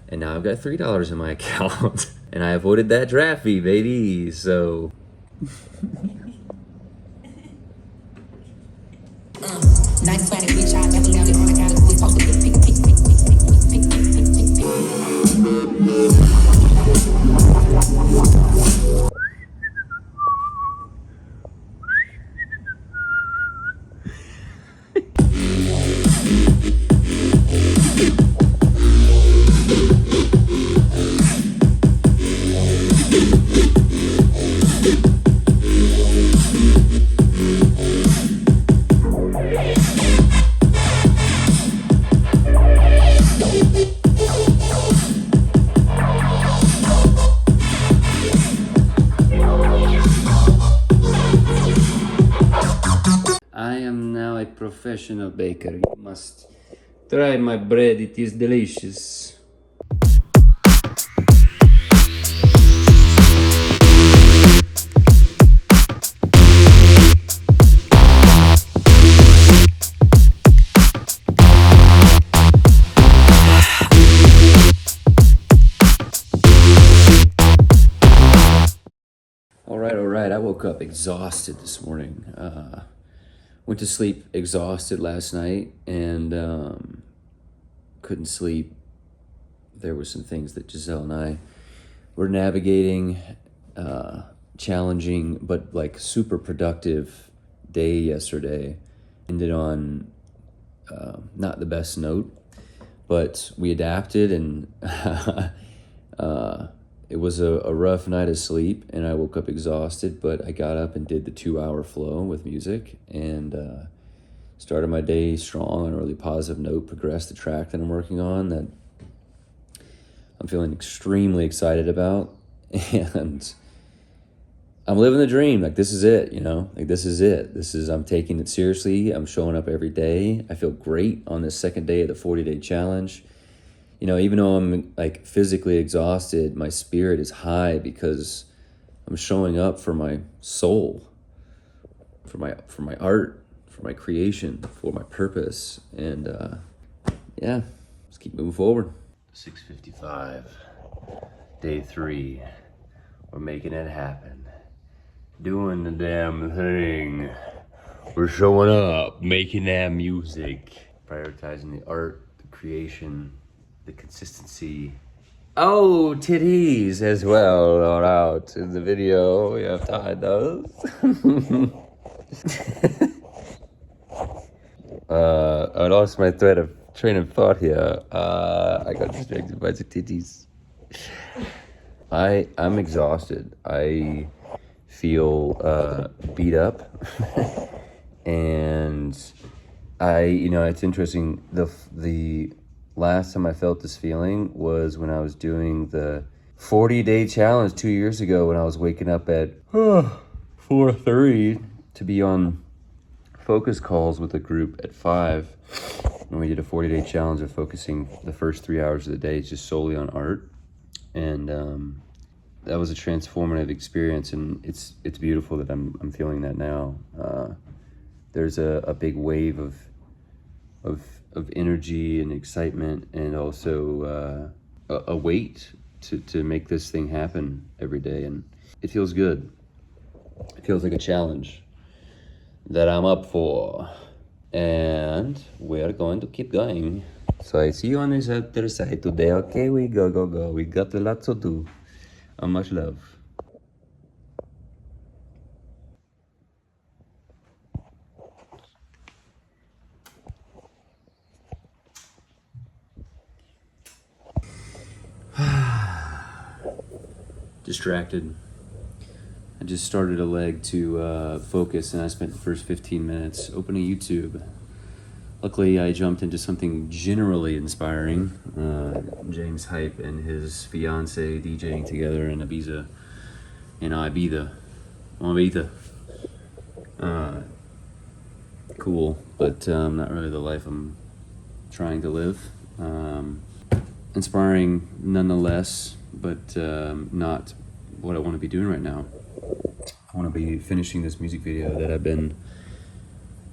and now I've got $3 in my account. And I avoided that draft fee, baby. So nice body bitch, I never left it on the counter. We supposed to I am now a professional baker. You must try my bread, it is delicious. All right, I woke up exhausted this morning. Went to sleep exhausted last night and couldn't sleep. There were some things that Giselle and I were navigating, challenging but like super productive day yesterday. Ended on not the best note, but we adapted and it was a rough night of sleep and I woke up exhausted, but I got up and did the 2-hour flow with music and started my day strong on a really positive note, progressed the track that I'm working on that I'm feeling extremely excited about. And I'm living the dream. Like, this is it, you know? Like, this is it. I'm taking it seriously. I'm showing up every day. I feel great on this second day of the 40-day challenge. You know, even though I'm like physically exhausted, my spirit is high because I'm showing up for my soul, for my art, for my creation, for my purpose. And yeah, let's keep moving forward. 6:55, day 3. We're making it happen. Doing the damn thing. We're showing up, making that music, prioritizing the art, the creation, the consistency. Oh, titties as well are out in the video. We have tied those. I lost my train of thought here. I got distracted by the titties. I'm exhausted. I feel beat up, and it's interesting. The last time I felt this feeling was when I was doing the 40-day challenge 2 years ago, when I was waking up at 4:30 to be on focus calls with a group at 5, and we did a 40-day challenge of focusing the first 3 hours of the day just solely on art, and that was a transformative experience, and it's beautiful that I'm feeling that now. There's a big wave of energy and excitement, and also a weight to make this thing happen every day, and it feels good. It feels like a challenge that I'm up for, and we're going to keep going. So I see you on this other side today. Okay, we go. We got a lot to do. Much love. Distracted. I just started a leg to focus, and I spent the first 15 minutes opening YouTube. Luckily, I jumped into something generally inspiring. James Hype and his fiance DJing together in Ibiza. Cool, but not really the life I'm trying to live. Inspiring nonetheless, but not what I want to be doing right now. I want to be finishing this music video that I've been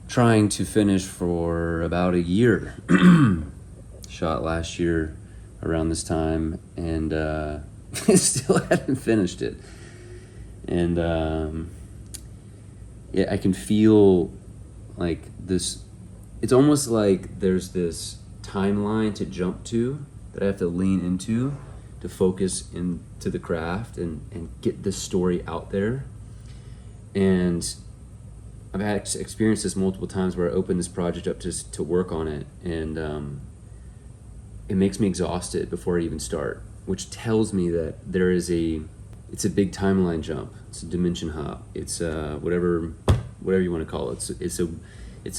trying to finish for about a year. Shot last year around this time, and still haven't finished it. And yeah, I can feel like this. It's almost like there's this timeline to jump to that I have to lean into to focus into the craft and get this story out there. And I've had experienced this multiple times where I open this project up to work on it, and it makes me exhausted before I even start, which tells me that it's a big timeline jump. It's a dimension hop. It's whatever you want to call it. It's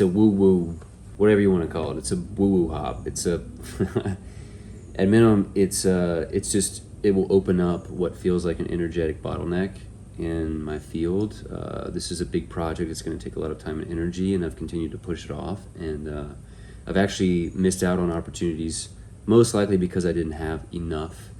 a woo woo, whatever you want to call it. It's a woo woo hop. It's a at minimum, it will open up what feels like an energetic bottleneck in my field. This is a big project. It's going to take a lot of time and energy, and I've continued to push it off. And I've actually missed out on opportunities, most likely because I didn't have enough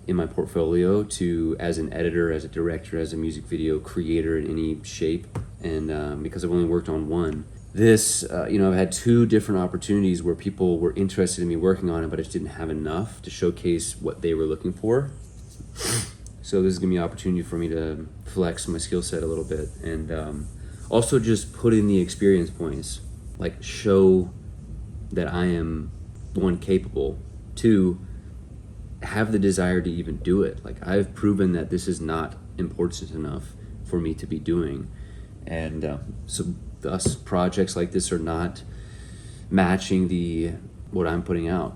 in my portfolio to, as an editor, as a director, as a music video creator in any shape, and because I've only worked on one. I've had 2 different opportunities where people were interested in me working on it, but I just didn't have enough to showcase what they were looking for. So this is gonna be an opportunity for me to flex my skill set a little bit, and also just put in the experience points, like show that I am, 1, capable, 2, have the desire to even do it. Like, I've proven that this is not important enough for me to be doing, and so thus projects like this are not matching what I'm putting out,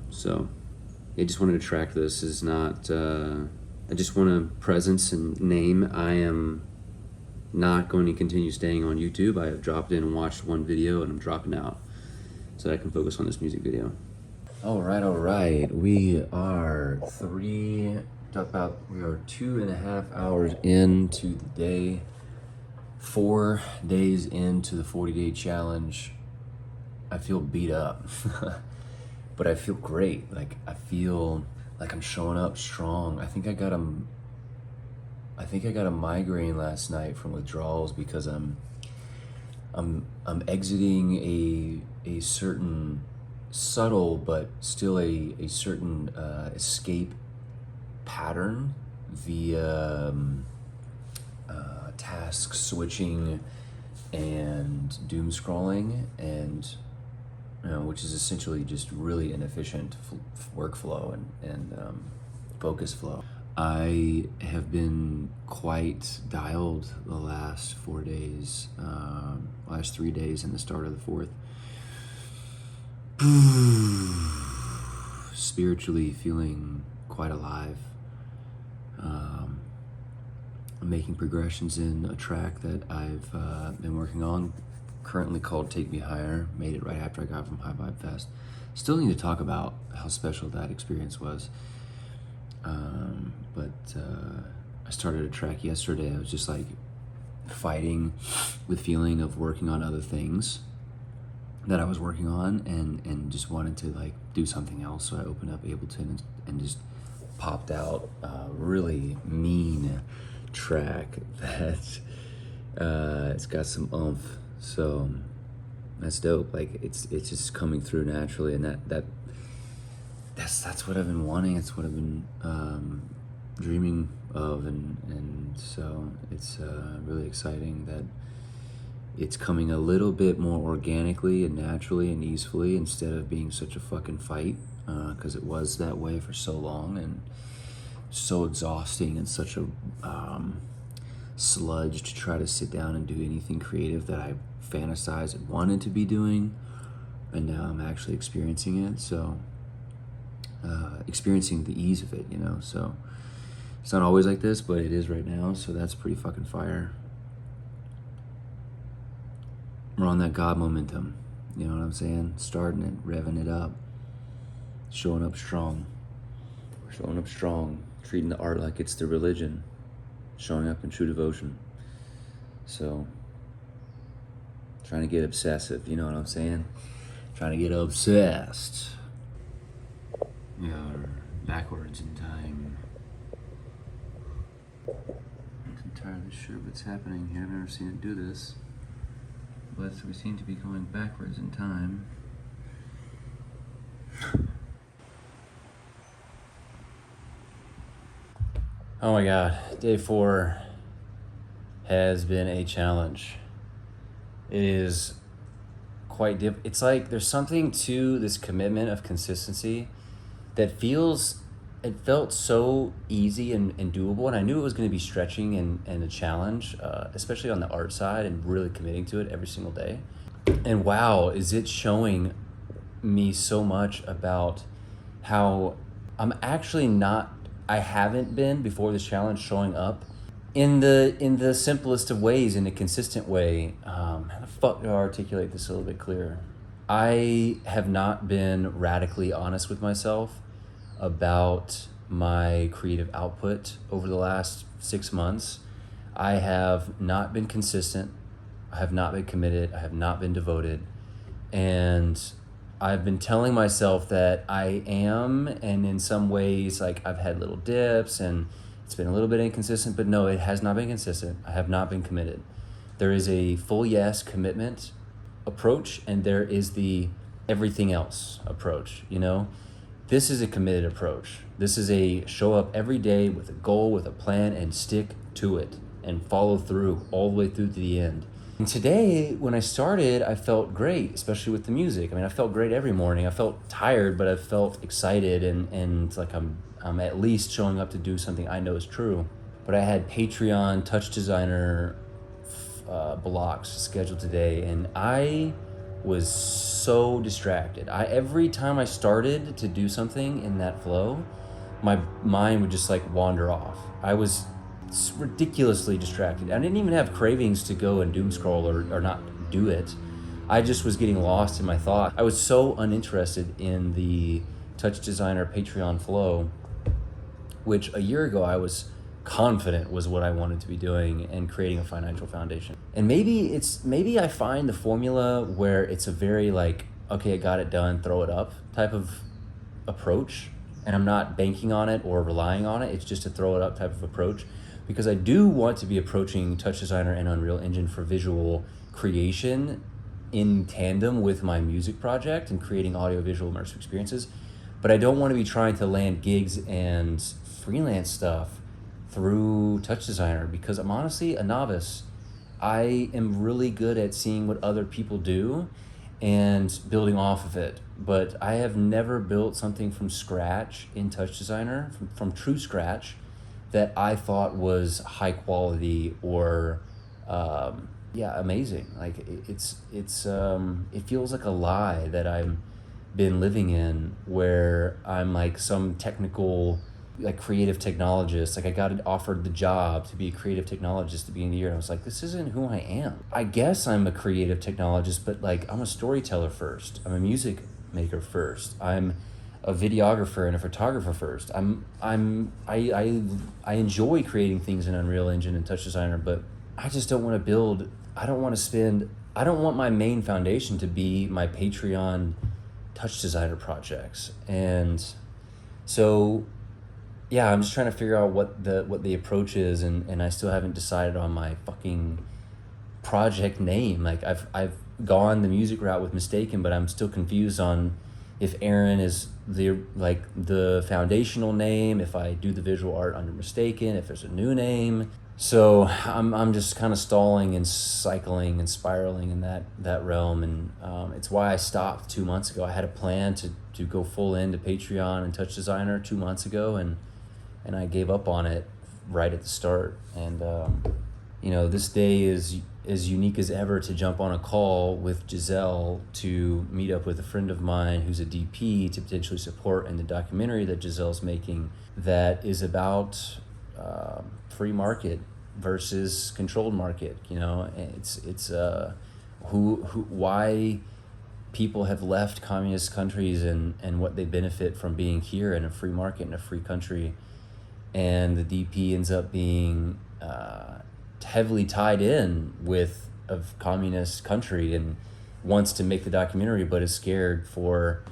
so I just wanted to track this. Is not I just want a presence and name. I am not going to continue staying on YouTube. I have dropped in and watched 1 video, and I'm dropping out so that I can focus on this music video. All right. We are 2.5 hours into the day, 4 days into the 40-day challenge. I feel beat up, but I feel great. Like, I feel like I'm showing up strong. I think I got a migraine last night from withdrawals because I'm exiting a certain subtle but still a certain escape pattern via task switching and doom scrolling, and which is essentially just really inefficient workflow and focus flow. I have been quite dialed the last 4 days, last 3 days and the start of the 4th. Spiritually feeling quite alive. I'm making progressions in a track that I've been working on, currently called Take Me Higher. Made it right after I got from High Vibe Fest. Still need to talk about how special that experience was. But I started a track yesterday. I was just like fighting with feeling of working on other things that I was working on, and just wanted to like do something else. So I opened up Ableton and just popped out a really mean track that it's got some oomph. So that's dope. Like, it's just coming through naturally, and that's what I've been wanting. It's what I've been dreaming of, and so it's really exciting that it's coming a little bit more organically and naturally and easily, instead of being such a fucking fight, because it was that way for so long and so exhausting, and such a sludge to try to sit down and do anything creative that I fantasized and wanted to be doing, and now I'm actually experiencing it. So experiencing the ease of it, so it's not always like this, but it is right now. So that's pretty fucking fire. We're on that God momentum, you know what I'm saying? Starting it, revving it up, showing up strong. We're showing up strong, treating the art like it's the religion, showing up in true devotion. So, trying to get obsessive, you know what I'm saying? Trying to get obsessed. We are backwards in time. I'm not entirely sure what's happening here. I've never seen it do this. But we seem to be going backwards in time. Oh my God, day 4 has been a challenge. It is quite it's like there's something to this commitment of consistency that it felt so easy and doable, and I knew it was going to be stretching and a challenge, especially on the art side, and really committing to it every single day. And wow, is it showing me so much about how I'm actually not, I haven't been before this challenge, showing up in the simplest of ways, in a consistent way. How the fuck do I articulate this a little bit clearer? I have not been radically honest with myself about my creative output over the last 6 months. I have not been consistent. I have not been committed. I have not been devoted. And I've been telling myself that I am, and in some ways, like, I've had little dips and it's been a little bit inconsistent, but no, it has not been consistent. I have not been committed. There is a full yes commitment approach, and there is the everything else approach, you know? This is a committed approach. This is a show up every day with a goal, with a plan, and stick to it and follow through all the way through to the end. And today, when I started, I felt great, especially with the music. I mean, I felt great every morning. I felt tired, but I felt excited, and like I'm at least showing up to do something I know is true. But I had Patreon touch designer blocks scheduled today, and I was so distracted. Every time I started to do something in that flow, my mind would just like wander off. I was ridiculously distracted. I didn't even have cravings to go and doom scroll or not do it. I just was getting lost in my thought. I was so uninterested in the touch designer Patreon flow, which a year ago I was confident was what I wanted to be doing, and creating a financial foundation. And maybe I find the formula where it's a very like, okay, I got it done, throw it up type of approach, and I'm not banking on it or relying on it. It's just a throw it up type of approach, because I do want to be approaching Touch Designer and Unreal Engine for visual creation in tandem with my music project and creating audio-visual immersive experiences. But I don't want to be trying to land gigs and freelance stuff through Touch Designer, because I'm honestly a novice. I am really good at seeing what other people do and building off of it, but I have never built something from scratch in Touch Designer, from true scratch, that I thought was high quality or amazing. Like it feels like a lie that I've been living in, where I'm like some technical, like, creative technologist. Like, I got offered the job to be a creative technologist at the beginning of the year, and I was like, this isn't who I am. I guess I'm a creative technologist, but like, I'm a storyteller first. I'm a music maker first. I'm a videographer and a photographer first. I enjoy creating things in Unreal Engine and Touch Designer, but I just don't want to build. I don't want my main foundation to be my Patreon Touch Designer projects. And so yeah, I'm just trying to figure out what the approach is, and I still haven't decided on my fucking project name. Like, I've gone the music route with Mistaken, but I'm still confused on if Aaron is the foundational name, if I do the visual art under Mistaken, if there's a new name. So I'm just kind of stalling and cycling and spiraling in that realm, and it's why I stopped 2 months ago. I had a plan to go full into Patreon and Touch Designer 2 months ago, and I gave up on it right at the start. And this day is as unique as ever to jump on a call with Giselle to meet up with a friend of mine who's a DP to potentially support in the documentary that Giselle's making, that is about free market versus controlled market. It's why people have left communist countries and what they benefit from being here in a free market, in a free country. And the DP ends up being heavily tied in with a communist country and wants to make the documentary, but is scared for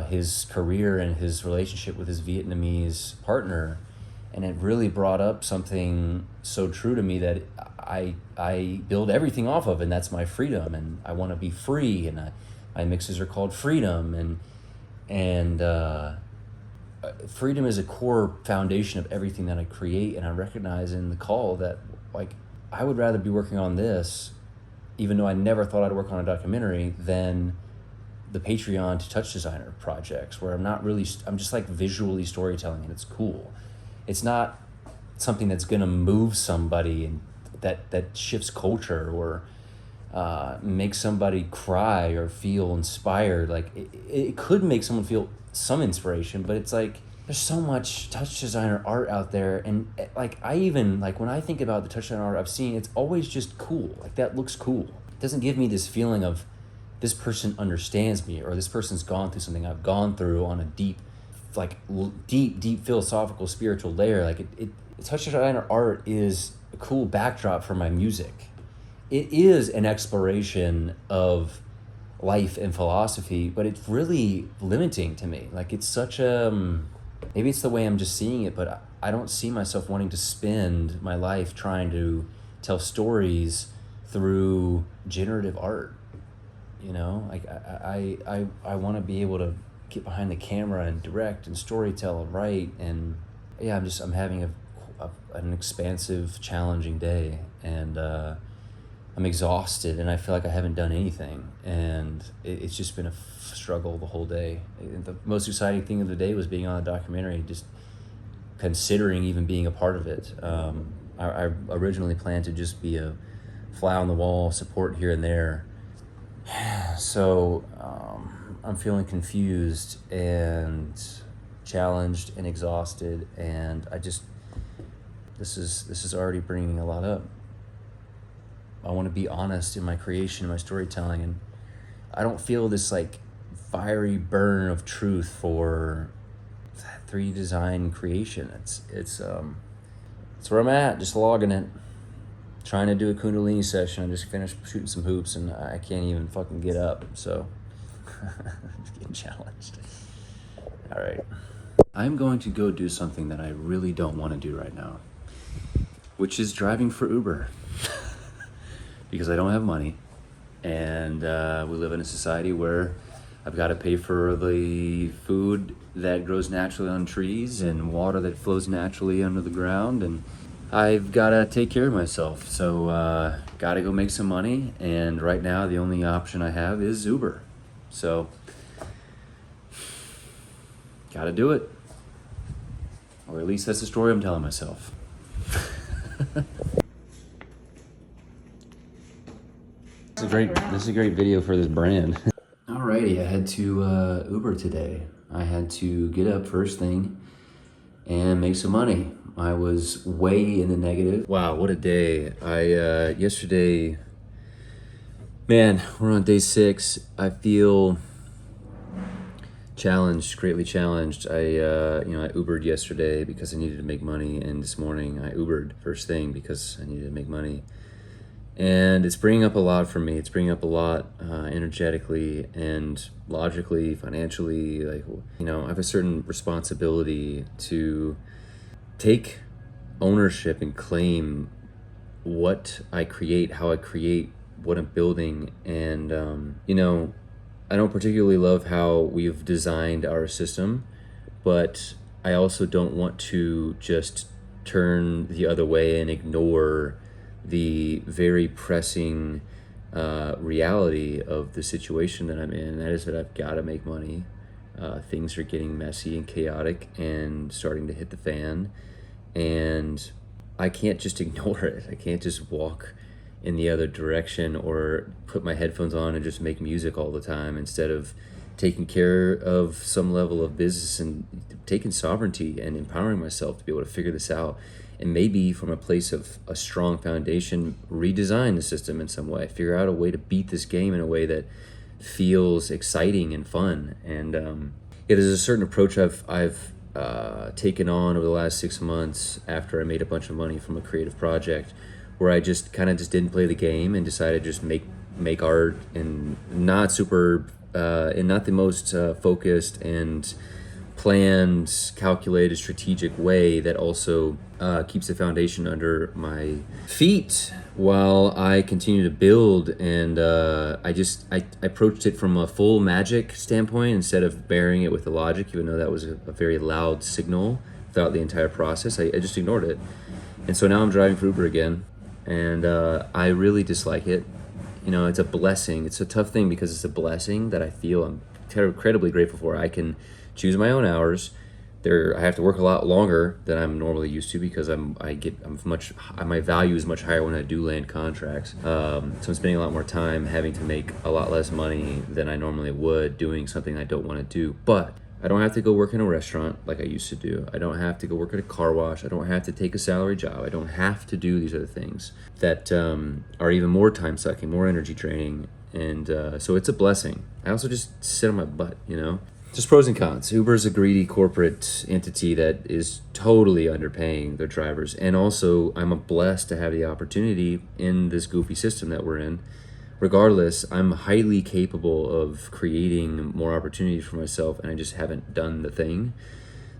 his career and his relationship with his Vietnamese partner. And it really brought up something so true to me that I build everything off of, and that's my freedom. And I want to be free, and my mixes are called Freedom. And freedom is a core foundation of everything that I create, and I recognize in the call that, like, I would rather be working on this, even though I never thought I'd work on a documentary, than the Patreon to touch designer projects, where I'm just like visually storytelling, and it's cool. It's not something that's gonna move somebody and that shifts culture, or make somebody cry or feel inspired. Like it could make someone feel some inspiration, but it's like there's so much touch designer art out there, and like I even like when I think about the touch designer art I've seen, it's always just cool. Like that looks cool. It doesn't give me this feeling of this person understands me, or this person's gone through something I've gone through on a deep philosophical, spiritual layer. Like touch designer art is a cool backdrop for my music. It is an exploration of life and philosophy, but it's really limiting to me. Like it's such maybe it's the way I'm just seeing it, but I don't see myself wanting to spend my life trying to tell stories through generative art. You know, like I want to be able to get behind the camera and direct and storytell and write, and yeah, I'm having an expansive, challenging day, and I'm exhausted, and I feel like I haven't done anything, and it's just been a struggle the whole day. The most exciting thing of the day was being on a documentary, just considering even being a part of it. I originally planned to just be a fly on the wall, support here and there. So I'm feeling confused and challenged and exhausted, and this is already bringing a lot up. I want to be honest in my creation, my storytelling, and I don't feel this like fiery burn of truth for 3D design creation. It's where I'm at, just logging it. Trying to do a Kundalini session. I just finished shooting some hoops, and I can't even fucking get up, so I'm just getting challenged. All right. I'm going to go do something that I really don't want to do right now, which is driving for Uber. Because I don't have money, and we live in a society where I've got to pay for the food that grows naturally on trees and water that flows naturally under the ground, and I've got to take care of myself. So got to go make some money, and right now the only option I have is Uber. So got to do it, or at least that's the story I'm telling myself. This is a great video for this brand. Alrighty, I had to Uber today. I had to get up first thing and make some money. I was way in the negative. Wow, what a day. Yesterday, man, we're on day 6. I feel challenged, greatly challenged. I Ubered yesterday because I needed to make money, and this morning I Ubered first thing because I needed to make money. And it's bringing up a lot for me. It's bringing up a lot energetically and logically, financially. Like, I have a certain responsibility to take ownership and claim what I create, how I create what I'm building. And, I don't particularly love how we've designed our system, but I also don't want to just turn the other way and ignore the very pressing reality of the situation that I'm in. And that is that I've got to make money. Things are getting messy and chaotic and starting to hit the fan, and I can't just ignore it. I can't just walk in the other direction or put my headphones on and just make music all the time instead of taking care of some level of business and taking sovereignty and empowering myself to be able to figure this out. And maybe from a place of a strong foundation, redesign the system in some way, figure out a way to beat this game in a way that feels exciting and fun. And there's a certain approach I've taken on over the last 6 months after I made a bunch of money from a creative project, where I just didn't play the game and decided to just make art, and not the most focused and planned, calculated, strategic way that also keeps the foundation under my feet while I continue to build. And I approached it from a full magic standpoint instead of bearing it with the logic, even though that was a very loud signal throughout the entire process. I just ignored it. And so now I'm driving for Uber again, and I really dislike it. It's a blessing. It's a tough thing because it's a blessing that I feel I'm incredibly grateful for. I can choose my own hours. I have to work a lot longer than I'm normally used to because my value is much higher when I do land contracts. So I'm spending a lot more time having to make a lot less money than I normally would doing something I don't want to do. But I don't have to go work in a restaurant like I used to do. I don't have to go work at a car wash. I don't have to take a salary job. I don't have to do these other things that are even more time sucking, more energy draining. And so it's a blessing. I also just sit on my butt, Just pros and cons. Uber is a greedy corporate entity that is totally underpaying their drivers. And also, I'm blessed to have the opportunity in this goofy system that we're in. Regardless, I'm highly capable of creating more opportunities for myself, and I just haven't done the thing.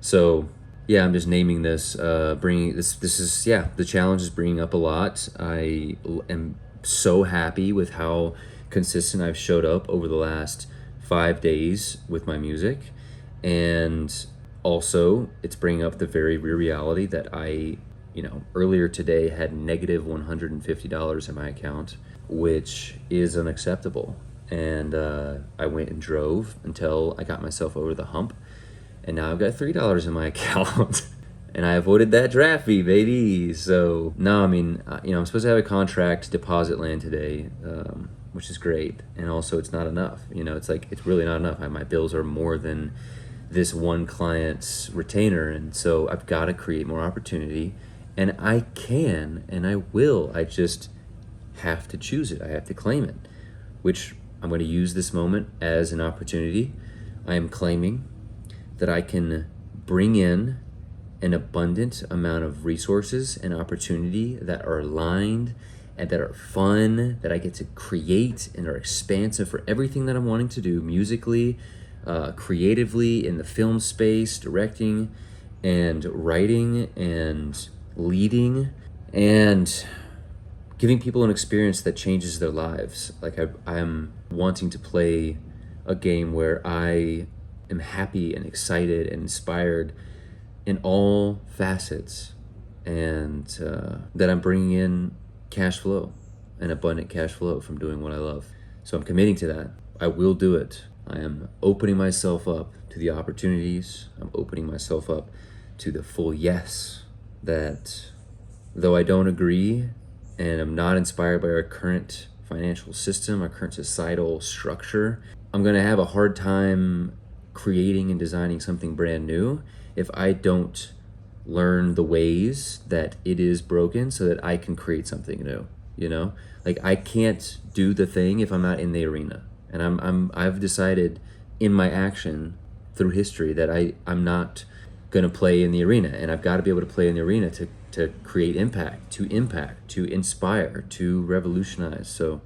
So, yeah, I'm just naming this, bringing this. This is, the challenge is bringing up a lot. I am so happy with how consistent I've showed up over the last 5 days with my music, and also it's bringing up the very real reality that I earlier today had negative $150 in my account, which is unacceptable. And I went and drove until I got myself over the hump, and now I've got $3 in my account. And I avoided that draft fee, baby. So no, I'm supposed to have a contract deposit land today, which is great. And also it's not enough. It's really not enough. My bills are more than this one client's retainer. And so I've got to create more opportunity, and I can, and I will. I just have to choose it. I have to claim it, which I'm going to use this moment as an opportunity. I am claiming that I can bring in an abundant amount of resources and opportunity that are aligned and that are fun, that I get to create and are expansive for everything that I'm wanting to do musically, creatively, in the film space, directing and writing and leading, and giving people an experience that changes their lives. I'm wanting to play a game where I am happy and excited and inspired in all facets, and that I'm bringing in cash flow, an abundant cash flow from doing what I love. So I'm committing to that. I will do it. I am opening myself up to the opportunities. I'm opening myself up to the full yes, that though I don't agree and I'm not inspired by our current financial system, our current societal structure, I'm going to have a hard time creating and designing something brand new if I don't learn the ways that it is broken so that I can create something new. I can't do the thing if I'm not in the arena. And I've decided in my action through history that I'm not going to play in the arena, and I've got to be able to play in the arena to create impact, to inspire, to revolutionize. So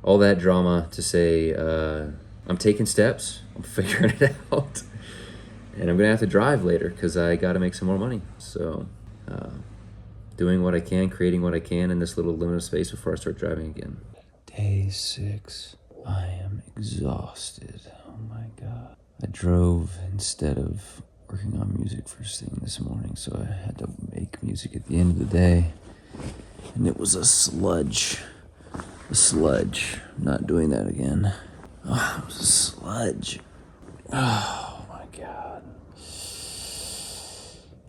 all that drama to say, I'm taking steps, I'm figuring it out, and I'm going to have to drive later because I got to make some more money. So doing what I can, creating what I can in this little limited space before I start driving again. Day 6. I am exhausted. Oh my God. I drove instead of working on music first thing this morning, so I had to make music at the end of the day. And it was a sludge. I'm not doing that again. Oh, it was a sludge. Oh my God.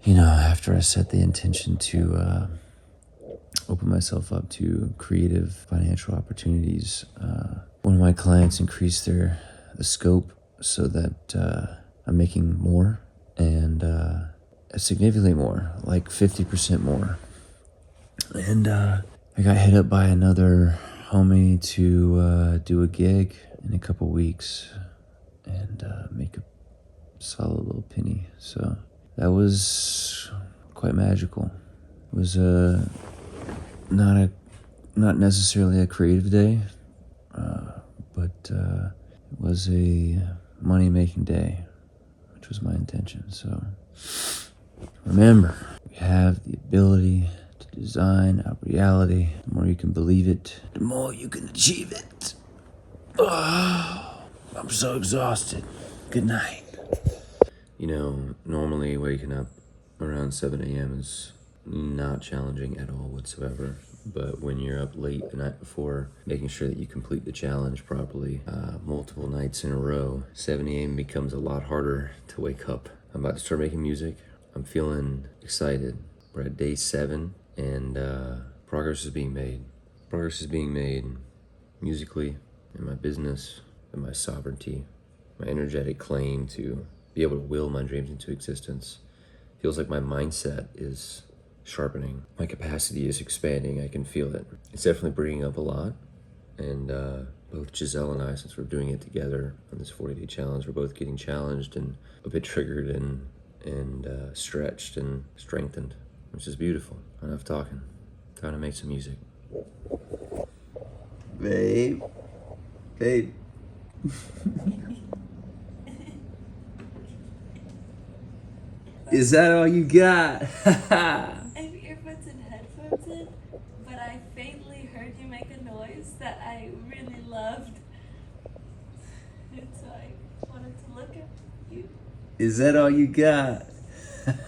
After I set the intention to open myself up to creative financial opportunities, one of my clients increased the scope so that I'm making more, and significantly more, like 50% more. And I got hit up by another homie to do a gig in a couple weeks and make a solid little penny. So that was quite magical. It was not necessarily a creative day, but it was a money-making day, which was my intention. So remember, we have the ability to design our reality. The more you can believe it, the more you can achieve it. Oh, I'm so exhausted. Good night. You know, normally waking up around 7 a.m. is not challenging at all whatsoever. But when you're up late the night before, making sure that you complete the challenge properly, multiple nights in a row, 7 a.m. becomes a lot harder to wake up. I'm about to start making music. I'm feeling excited. We're at day 7, and progress is being made. Progress is being made musically, in my business, in my sovereignty, my energetic claim to be able to will my dreams into existence. Feels like my mindset is sharpening. My capacity is expanding. I can feel it. It's definitely bringing up a lot. And both Giselle and I, since we're doing it together on this 40-day challenge, we're both getting challenged and a bit triggered and stretched and strengthened, which is beautiful. Enough talking. Time to make some music. Babe. Is that all you got? I have earbuds and headphones in, but I faintly heard you make a noise that I really loved. And so I wanted to look at you. Is that all you got?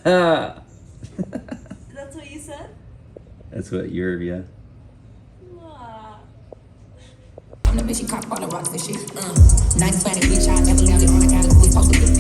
That's what you said? That's what you heard, yeah. Aw. I'm the bitch you cop on the rocks and shit. Nice planet, bitch, I never left it on account of we supposed to pick.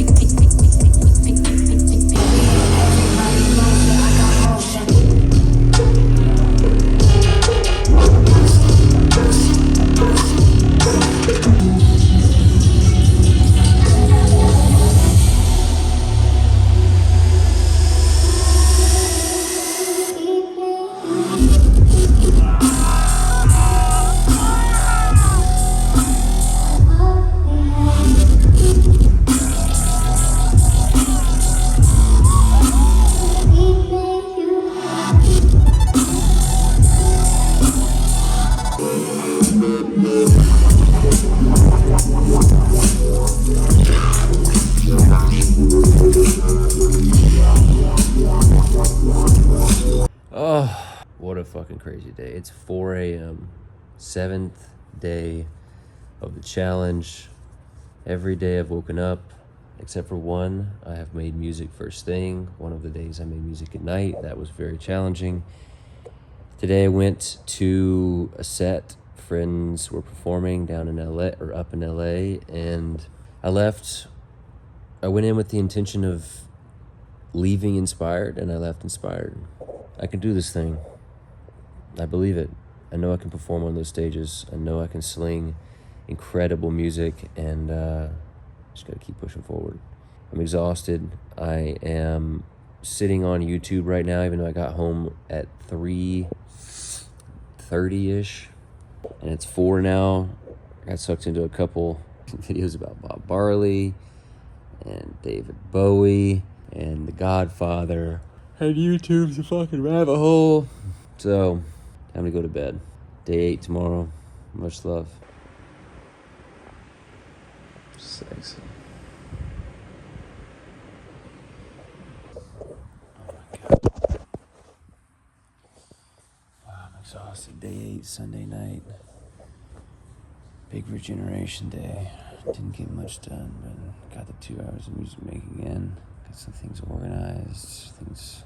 Oh, what a fucking crazy day. It's 4 a.m., 7th day of the challenge. Every day I've woken up, except for one. I have made music first thing. One of the days I made music at night. That was very challenging. Today I went to a set. Friends were performing down in LA, or up in LA, and I left. I went in with the intention of leaving inspired, and I left inspired. I can do this thing. I believe it. I know I can perform on those stages. I know I can sling incredible music, and just gotta keep pushing forward. I'm exhausted. I am sitting on YouTube right now, even though I got home at 3:30-ish, and it's 4 now. I got sucked into a couple videos about Bob Marley and David Bowie and The Godfather. And YouTube's a fucking rabbit hole. So, time to go to bed. Day 8 tomorrow. Much love. Sexy. Oh my God. Wow, I'm exhausted. Day 8, Sunday night. Big regeneration day. Didn't get much done, but got the 2 hours of music making in. Got some things organized, things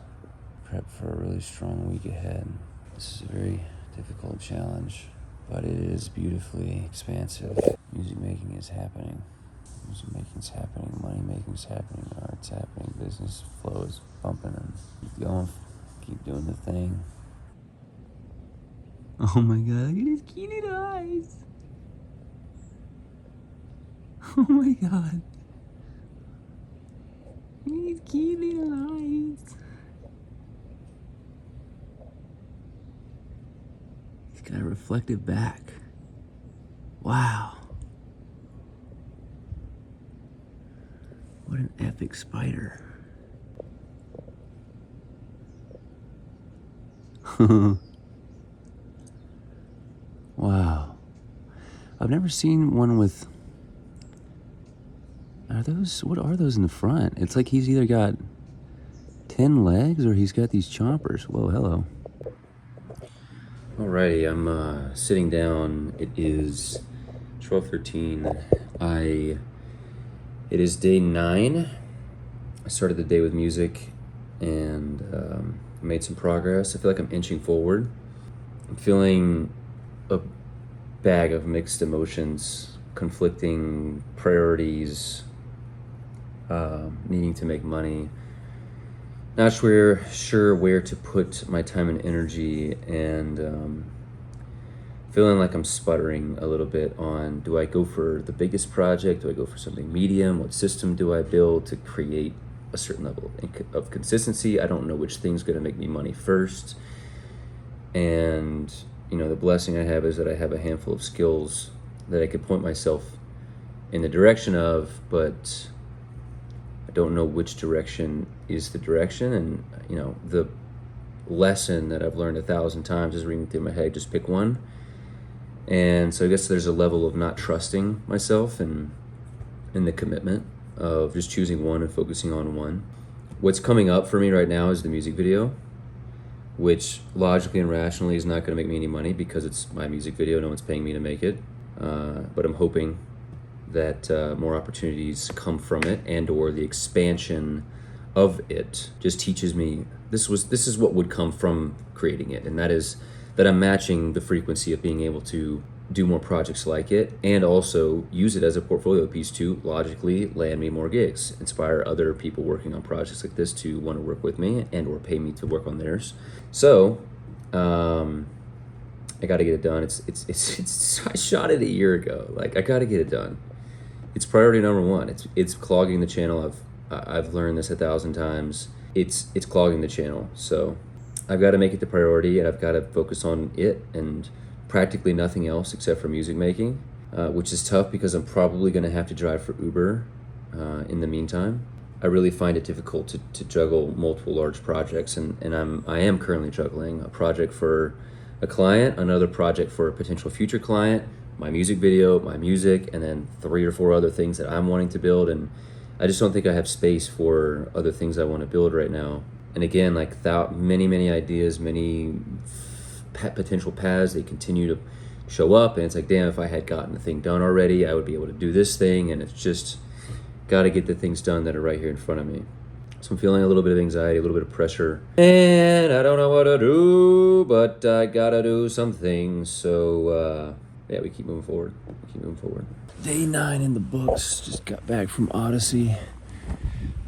prepped for a really strong week ahead. This is a very difficult challenge, but it is beautifully expansive. Music making is happening. Music making is happening. Money making is happening. Art's happening. Business flow is bumping, and keep going. Keep doing the thing. Oh my God! Look at his cute little eyes. Oh my God! These cute little eyes. He's got a reflective back. Wow. What an epic spider. Wow. I've never seen one with, I what are those in the front? It's like he's either got 10 legs or he's got these chompers. Whoa, hello. Alrighty, I'm sitting down. It is 12:13. It is day 9. I started the day with music and made some progress. I feel like I'm inching forward. I'm feeling a bag of mixed emotions, conflicting priorities, needing to make money, not sure where to put my time and energy, and feeling like I'm sputtering a little bit on, do I go for the biggest project? Do I go for something medium? What system do I build to create a certain level of consistency? I don't know which thing's going to make me money first. And, the blessing I have is that I have a handful of skills that I could point myself in the direction of, but I don't know which direction is the direction. And, the lesson that I've learned 1,000 times is ringing through my head, just pick one. And so I guess there's a level of not trusting myself and in the commitment of just choosing one and focusing on one. What's coming up for me right now is the music video, which logically and rationally is not going to make me any money because it's my music video. No one's paying me to make it. But I'm hoping that more opportunities come from it, and or the expansion of it just teaches me this is what would come from creating it, and that is that I'm matching the frequency of being able to do more projects like it, and also use it as a portfolio piece to logically land me more gigs, inspire other people working on projects like this to want to work with me and or pay me to work on theirs. So I got to get it done. It's I shot it a year ago. Like, I got to get it done. It's priority number one. It's clogging the channel. I've learned this 1,000 times. It's clogging the channel. So I've got to make it the priority, and I've got to focus on it and practically nothing else except for music making, which is tough because I'm probably going to have to drive for Uber in the meantime. I really find it difficult to juggle multiple large projects, and I am currently juggling a project for a client, another project for a potential future client, my music video, my music, and then 3 or 4 other things that I'm wanting to build. And I just don't think I have space for other things I want to build right now. And again, like many ideas, many potential paths, they continue to show up, and it's like, damn, if I had gotten the thing done already, I would be able to do this thing. And it's just got to get the things done that are right here in front of me. So I'm feeling a little bit of anxiety, a little bit of pressure, and I don't know what to do, but I gotta do some things. So yeah, we keep moving forward. Day 9 in the books. Just got back from Odyssey,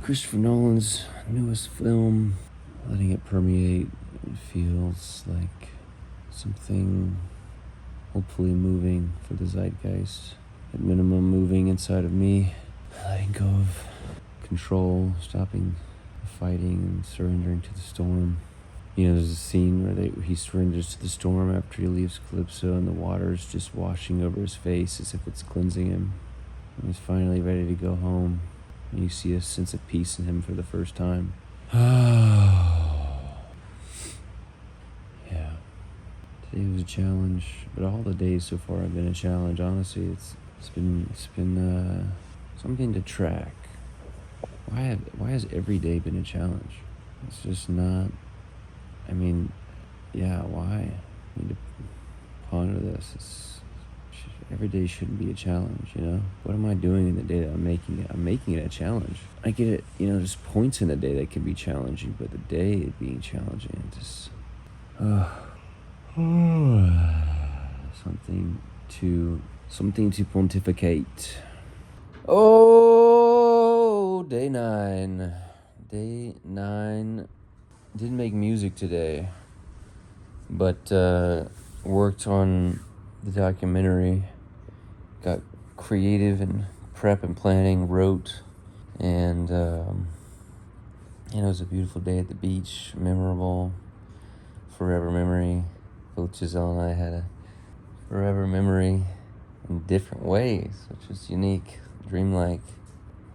Christopher Nolan's newest film. Letting it permeate. It feels like something hopefully moving for the zeitgeist. At minimum, moving inside of me. Letting go of control, stopping the fighting and surrendering to the storm. There's a scene where he surrenders to the storm after he leaves Calypso, and the water's just washing over his face as if it's cleansing him. And he's finally ready to go home. And you see a sense of peace in him for the first time. Yeah. Today was a challenge, but all the days so far have been a challenge. Honestly, it's been something to track. Why has every day been a challenge? It's just not. Why? I need to ponder this. Every day shouldn't be a challenge, What am I doing in the day that I'm making it? I'm making it a challenge. I get it, there's points in the day that can be challenging, but the day being challenging, just something to pontificate. Oh, day 9. Didn't make music today, but worked on the documentary. Got creative and prep and planning, wrote, and it was a beautiful day at the beach, memorable, forever memory. Both Giselle and I had a forever memory in different ways, which was unique, dreamlike,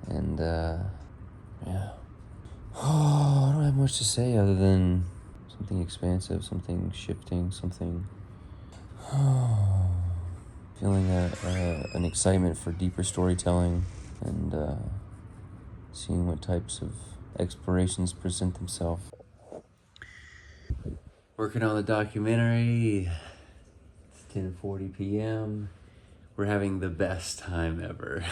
and yeah. Oh, I don't have much to say other than something expansive, something shifting, something feeling an excitement for deeper storytelling, and seeing what types of explorations present themselves. Working on the documentary. It's 10:40 p.m. We're having the best time ever.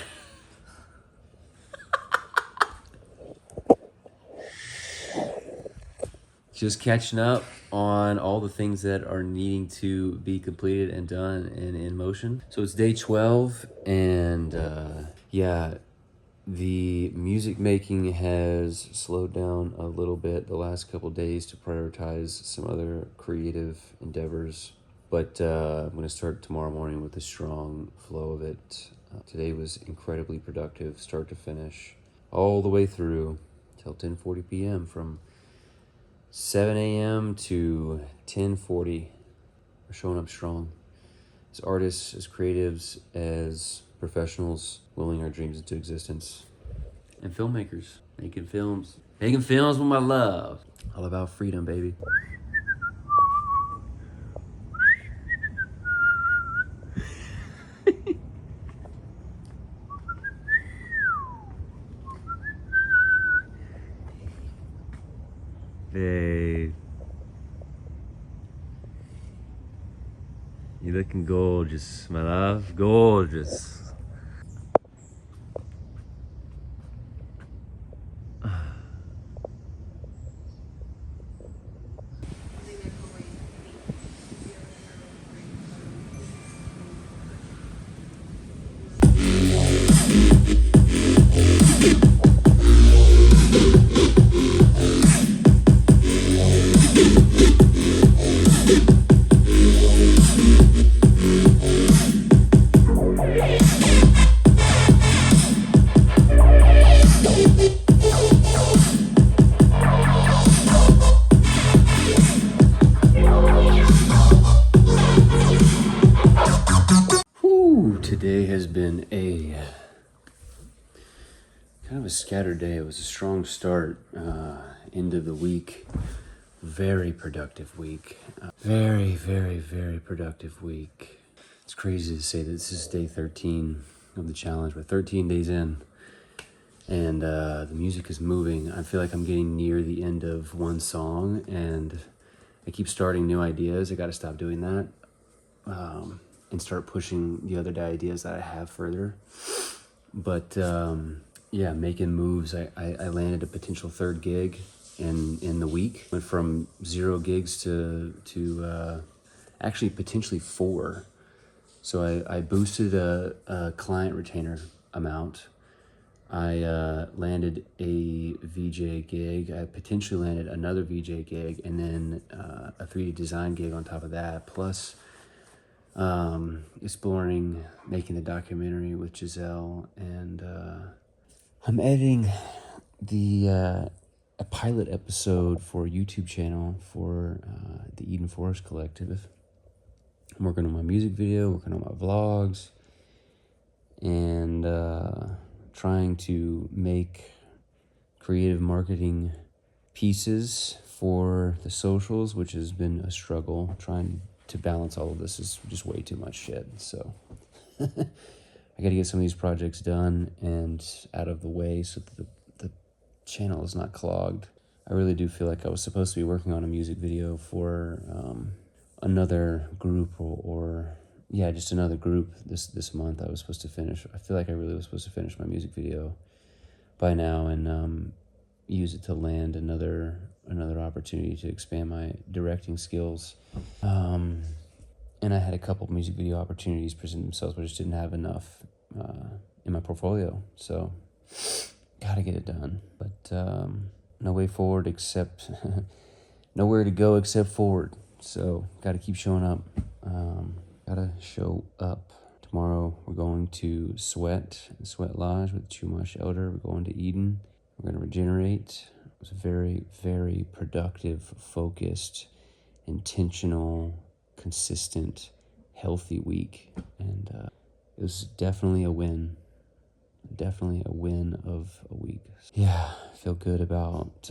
Just catching up on all the things that are needing to be completed and done and in motion. So it's day 12, and yeah, the music making has slowed down a little bit the last couple days to prioritize some other creative endeavors. But I'm going to start tomorrow morning with a strong flow of it. Today was incredibly productive, start to finish, all the way through till 10:40 p.m. from 7 a.m. to 10:40. We're showing up strong. As artists, as creatives, as professionals, willing our dreams into existence. And filmmakers, making films. Making films with my love. All about freedom, baby. Babe. You're looking gorgeous, my love. Gorgeous. Today has been a kind of a scattered day. It was a strong start, end of the week. Very productive week. Very, very, very productive week. It's crazy to say that this is day 13 of the challenge. We're 13 days in, and the music is moving. I feel like I'm getting near the end of one song, and I keep starting new ideas. I got to stop doing that. And start pushing the other ideas that I have further. But yeah, making moves. I landed a potential third gig in the week. Went from 0 gigs to actually potentially 4. So I boosted a client retainer amount. I landed a VJ gig. I potentially landed another VJ gig, and then a 3D design gig on top of that, plus exploring making the documentary with Giselle, and I'm editing a pilot episode for a YouTube channel for the Eden Forest Collective. I'm working on my music video, working on my vlogs, and trying to make creative marketing pieces for the socials, which has been a struggle. Trying to balance all of this is just way too much shit. So I got to get some of these projects done and out of the way so that the channel is not clogged. I really do feel like I was supposed to be working on a music video for another group or yeah, just another group this month. I was supposed to finish. I feel like I really was supposed to finish my music video by now and use it to land another opportunity to expand my directing skills. And I had a couple music video opportunities present themselves, but I just didn't have enough in my portfolio. So gotta get it done. But no way forward except nowhere to go except forward. So gotta keep showing up. Gotta show up. Tomorrow we're going to Sweat Lodge with Chumash Elder. We're going to Eden. We're gonna regenerate. It was a very, very productive, focused, intentional, consistent, healthy week. And it was definitely a win. Definitely a win of a week. Yeah, I feel good about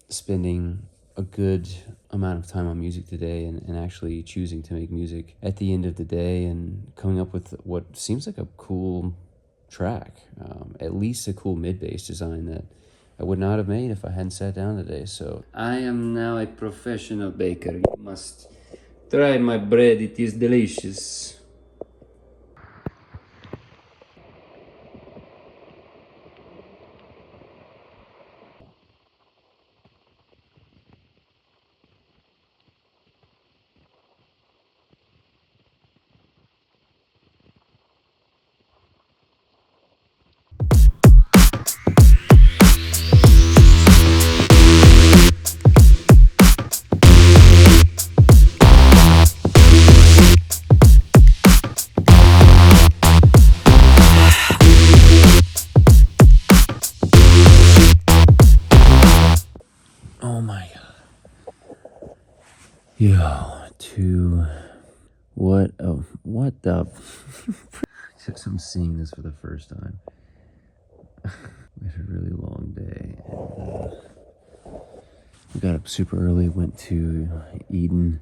spending a good amount of time on music today and actually choosing to make music at the end of the day and coming up with what seems like a cool track. At least a cool mid-bass design that I would not have made if I hadn't sat down today. So I am now a professional baker. You must try my bread. It is delicious. Oh my god. Yo, what the I'm seeing this for the first time. We had a really long day, and we got up super early, went to Eden,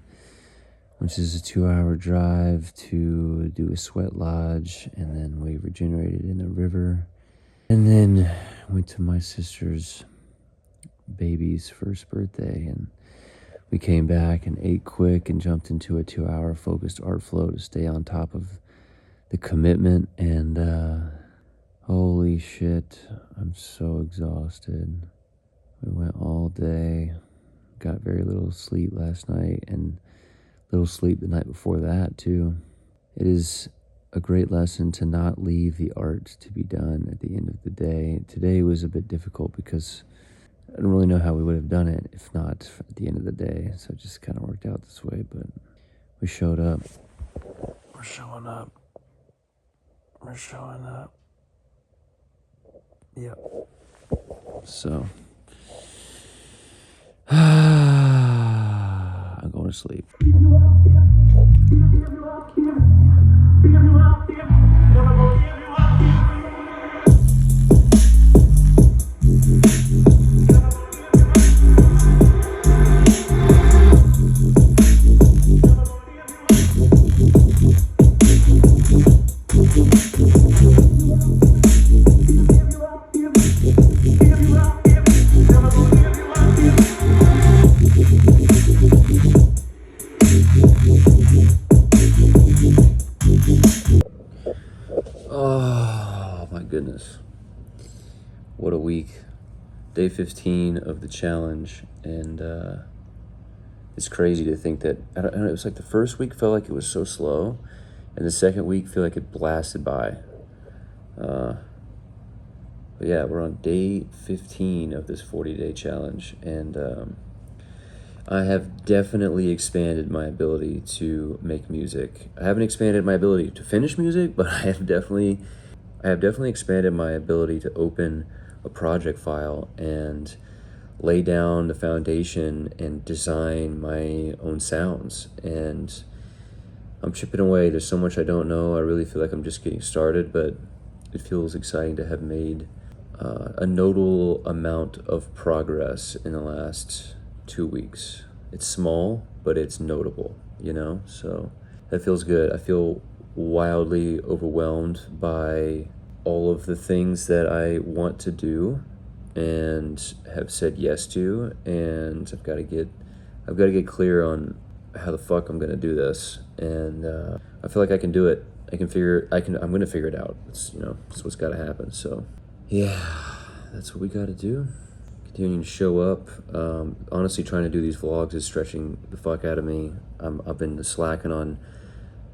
which is a 2-hour drive to do a sweat lodge, and then we regenerated in the river, and then went to my sister's baby's first birthday, and we came back and ate quick and jumped into a 2-hour focused art flow to stay on top of the commitment. And holy shit, I'm so exhausted. We went all day, got very little sleep last night, and little sleep the night before that too. It is a great lesson to not leave the art to be done at the end of the day. Today was a bit difficult because I don't really know how we would have done it if not at the end of the day. So it just kind of worked out this way, but we showed up. We're showing up. We're showing up. Yep. So, I'm going to sleep. Oh my goodness. What a week. Day 15 of the challenge, and it's crazy to think that, I don't know, it was like the first week felt like it was so slow, and the second week feel like it blasted by. But yeah, we're on day 15 of this 40-day challenge, and I have definitely expanded my ability to make music. I haven't expanded my ability to finish music, but I have definitely expanded my ability to open a project file and lay down the foundation and design my own sounds. And I'm chipping away. There's so much I don't know. I really feel like I'm just getting started, but it feels exciting to have made a notable amount of progress in the last 2 weeks. It's small, but it's notable, you know? So that feels good. I feel wildly overwhelmed by all of the things that I want to do and have said yes to, and I've got to get clear on how the fuck I'm gonna do this. And I feel like I can do it. I'm gonna figure it out. It's what's got to happen. So yeah, that's what we got to do. Continuing to show up. Honestly, trying to do these vlogs is stretching the fuck out of me. I've been slacking on.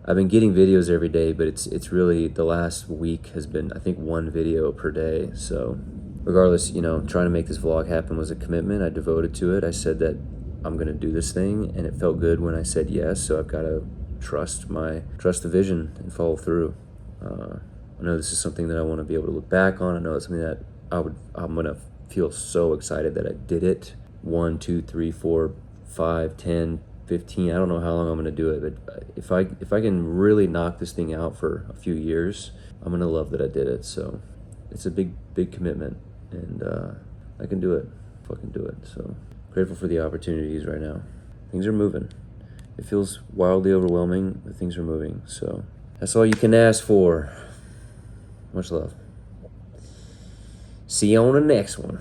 I've been getting videos every day, but it's really, the last week has been, I think, 1 video per day. So regardless, trying to make this vlog happen was a commitment. I devoted to it. I said that I'm gonna do this thing, and it felt good when I said yes. So I've got to trust the vision and follow through. I know this is something that I want to be able to look back on. I know it's something that I'm gonna feel so excited that I did it. 1, 2, 3, 4, 5, 10, 15. I don't know how long I'm gonna do it, but if I can really knock this thing out for a few years, I'm gonna love that I did it. So it's a big commitment, and I can do it. Fucking do it. So grateful for the opportunities right now. Things are moving. It feels wildly overwhelming, but things are moving. So that's all you can ask for. Much love. See you on the next one.